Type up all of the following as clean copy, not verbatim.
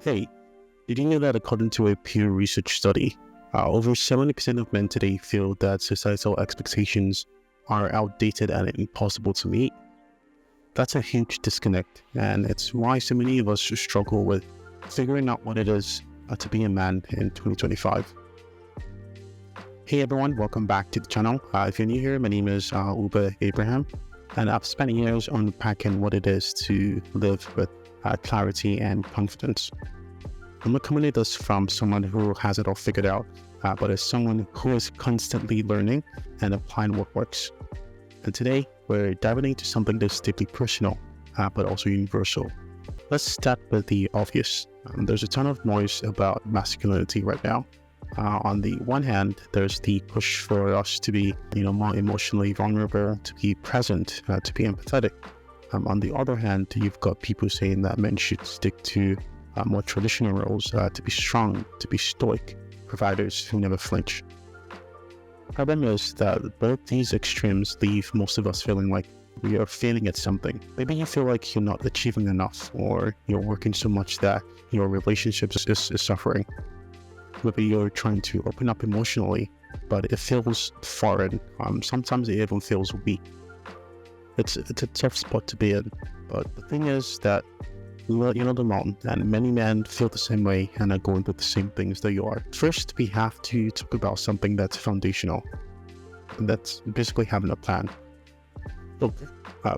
Hey, did you know that according to a Pew Research study, over 70% of men today feel that societal expectations are outdated and impossible to meet? That's a huge disconnect, and it's why so many of us struggle with figuring out what it is to be a man in 2025. Hey everyone, welcome back to the channel. If you're new here, my name is Uba Abraham, and I've spent years unpacking what it is to live with clarity and confidence. I'm not coming at this from someone who has it all figured out, but as someone who is constantly learning and applying what works. And today, we're diving into something that's deeply personal, but also universal. Let's start with the obvious. There's a ton of noise about masculinity right now. On the one hand, there's the push for us to be, more emotionally vulnerable, to be present, to be empathetic. On the other hand, you've got people saying that men should stick to more traditional roles, to be strong, to be stoic, providers who never flinch. The problem is that both these extremes leave most of us feeling like we are failing at something. Maybe you feel like you're not achieving enough, or you're working so much that your relationship is suffering. Maybe you're trying to open up emotionally, but it feels foreign. Sometimes it even feels weak. It's a tough spot to be in, but the thing is that you're not alone, and many men feel the same way and are going through the same things that you are. First, we have to talk about something that's foundational, and that's basically having a plan. Look,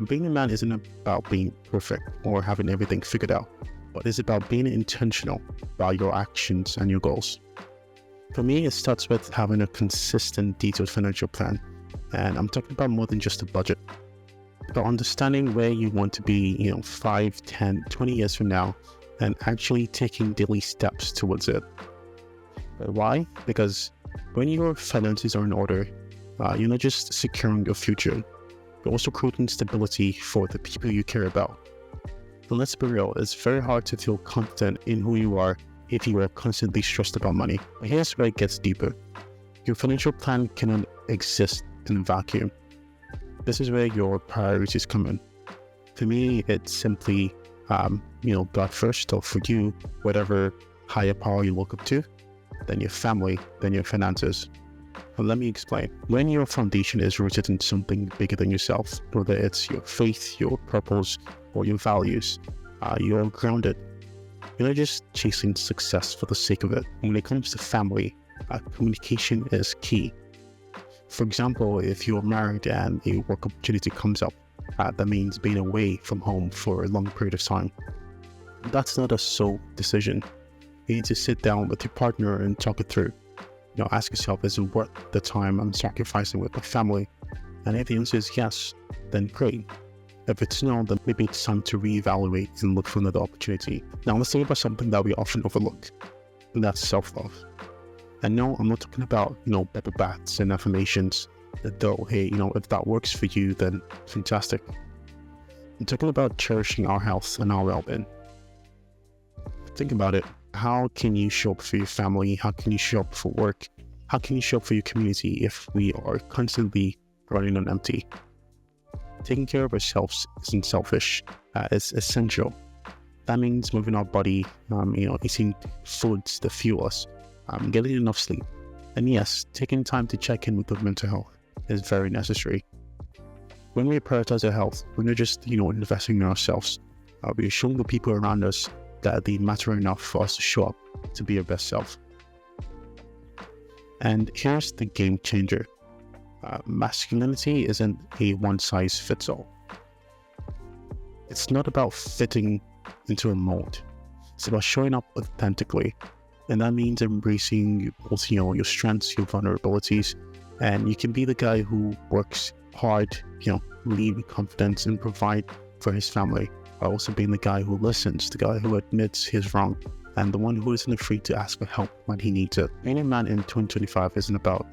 being a man isn't about being perfect or having everything figured out, but it's about being intentional about your actions and your goals. For me, it starts with having a consistent, detailed financial plan, and I'm talking about more than just a budget. But understanding where you want to be, 5, 10, 20 years from now, and actually taking daily steps towards it. But why? Because when your finances are in order, you're not just securing your future, you're also creating stability for the people you care about. And let's be real, it's very hard to feel confident in who you are if you are constantly stressed about money. But here's where it gets deeper. Your financial plan cannot exist in a vacuum. This is where your priorities come in. For me, it's simply, God first, or for you, whatever higher power you look up to, then your family, then your finances. And let me explain. When your foundation is rooted in something bigger than yourself, whether it's your faith, your purpose, or your values, you're grounded. You're not just chasing success for the sake of it. When it comes to family, communication is key. For example, if you're married and a work opportunity comes up, that means being away from home for a long period of time. That's not a sole decision. You need to sit down with your partner and talk it through. Ask yourself, is it worth the time I'm sacrificing with my family? And if the answer is yes, then great. If it's no, then maybe it's time to reevaluate and look for another opportunity. Now let's talk about something that we often overlook, and that's self-love. And no, I'm not talking about, pepper baths and affirmations that though, hey, if that works for you, then fantastic. I'm talking about cherishing our health and our well-being. Think about it. How can you show up for your family? How can you show up for work? How can you show up for your community if we are constantly running on empty? Taking care of ourselves isn't selfish, it's essential. That means moving our body, eating foods that fuel us, getting enough sleep. And yes, taking time to check in with our mental health is very necessary. When we prioritize our health, we're not just, investing in ourselves. We're showing the people around us that they matter enough for us to show up to be our best self. And here's the game changer. Masculinity isn't a one-size-fits-all. It's not about fitting into a mold. It's about showing up authentically. And that means embracing both, your strengths, your vulnerabilities, and you can be the guy who works hard, lead with confidence and provide for his family, while also being the guy who listens, the guy who admits he's wrong, and the one who isn't afraid to ask for help when he needs it. Being a man in 2025 isn't about,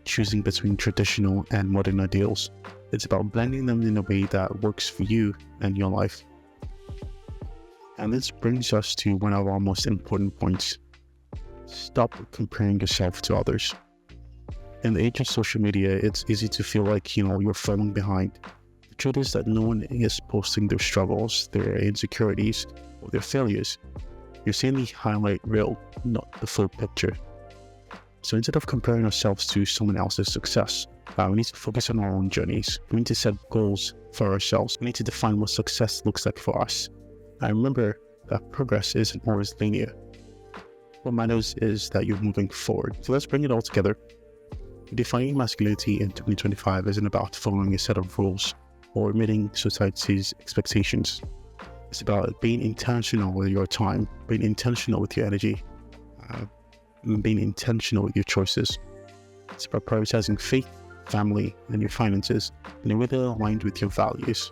choosing between traditional and modern ideals. It's about blending them in a way that works for you and your life. And this brings us to one of our most important points. Stop comparing yourself to others. In the age of social media, it's easy to feel like, you're falling behind. The truth is that no one is posting their struggles, their insecurities, or their failures. You're seeing the highlight reel, not the full picture. So instead of comparing ourselves to someone else's success, we need to focus on our own journeys. We need to set goals for ourselves. We need to define what success looks like for us. And remember that progress isn't always linear. What matters is that you're moving forward. So let's bring it all together. Defining masculinity in 2025 isn't about following a set of rules or meeting society's expectations. It's about being intentional with your time, being intentional with your energy, being intentional with your choices. It's about prioritizing faith, family, and your finances in a way that aligned with your values.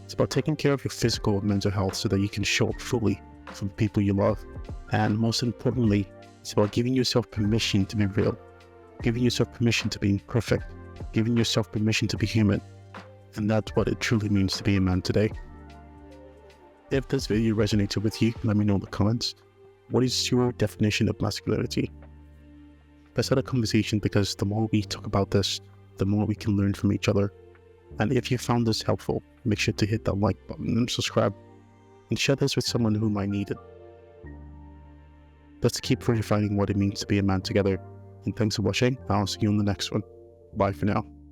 It's about taking care of your physical and mental health so that you can show up fully for the people you love. And most importantly, it's about giving yourself permission to be real, giving yourself permission to be imperfect, giving yourself permission to be human. And that's what it truly means to be a man today. If this video resonated with you, let me know in the comments. What is your definition of masculinity? Let's have a conversation, because the more we talk about this, the more we can learn from each other. And if you found this helpful, make sure to hit that like button and subscribe, and share this with someone who might need it. Let's keep redefining what it means to be a man together. And thanks for watching. I'll see you on the next one. Bye for now.